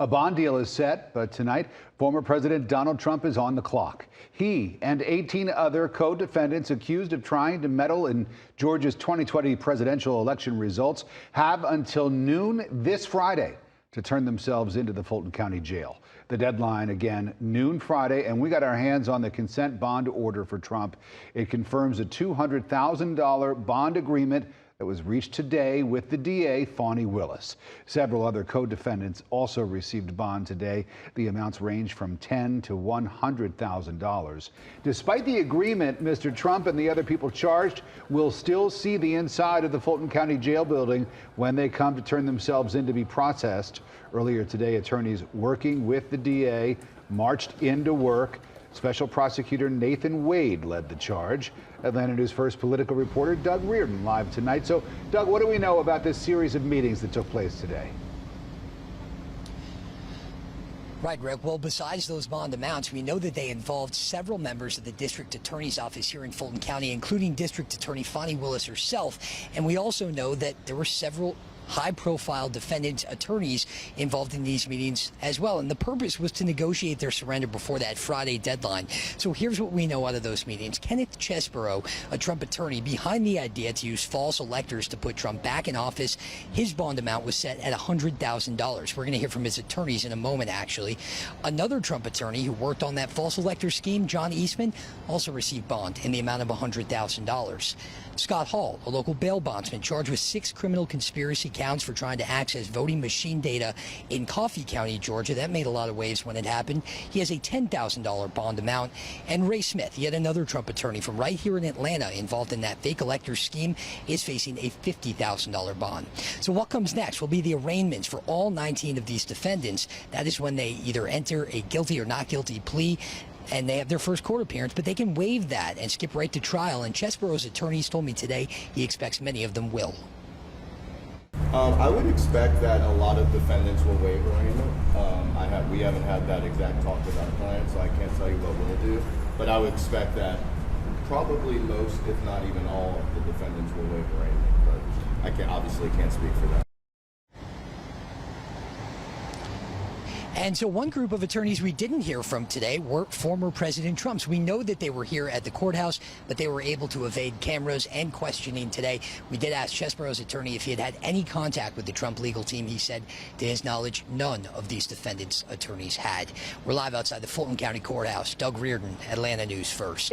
A bond deal is set, but tonight, former President Donald Trump is on the clock. He and 18 other co-defendants accused of trying to meddle in Georgia's 2020 presidential election results have until noon this Friday to turn themselves into the Fulton County Jail. The deadline, again, noon Friday, and we got our hands on the consent bond order for Trump. It confirms a $200,000 bond agreement that was reached today with the DA, Fani Willis. Several other co-defendants also received bond today. The amounts range from $10,000 to $100,000. Despite the agreement, Mr. Trump and the other people charged will still see the inside of the Fulton County Jail building when they come to turn themselves in to be processed. Earlier today, attorneys working with the DA marched into work. Special Prosecutor Nathan Wade led the charge. Atlanta News First political reporter Doug Reardon live tonight. So, Doug, what do we know about this series of meetings that took place today? Right, Rick. Well, besides those bond amounts, we know that they involved several members of the district attorney's office here in Fulton County, including District Attorney Fani Willis herself. And we also know that there were several high-profile defendants' attorneys involved in these meetings as well. And the purpose was to negotiate their surrender before that Friday deadline. So here's what we know out of those meetings. Kenneth Chesborough, a Trump attorney, behind the idea to use false electors to put Trump back in office. His bond amount was set at $100,000. We're going to hear from his attorneys in a moment, actually. Another Trump attorney who worked on that false elector scheme, John Eastman, also received bond in the amount of $100,000. Scott Hall, a local bail bondsman charged with 6 criminal conspiracy counts for trying to access voting machine data in Coffee County, Georgia. That made a lot of waves when it happened. He has a $10,000 bond amount. And Ray Smith, yet another Trump attorney from right here in Atlanta involved in that fake elector scheme, is facing a $50,000 bond. So what comes next will be the arraignments for all 19 of these defendants. That is when they either enter a guilty or not guilty plea, and they have their first court appearance, but they can waive that and skip right to trial. And Chesborough's attorneys told me today he expects many of them will. I would expect that a lot of defendants will waive arraignment. We haven't had that exact talk with our clients, so I can't tell you what we'll do. But I would expect that probably most, if not even all, of the defendants will waive arraignment. But I obviously can't speak for that. And so one group of attorneys we didn't hear from today were former President Trump's. We know that they were here at the courthouse, but they were able to evade cameras and questioning today. We did ask Chesborough's attorney if he had had any contact with the Trump legal team. He said, to his knowledge, none of these defendants' attorneys had. We're live outside the Fulton County Courthouse. Doug Reardon, Atlanta News First.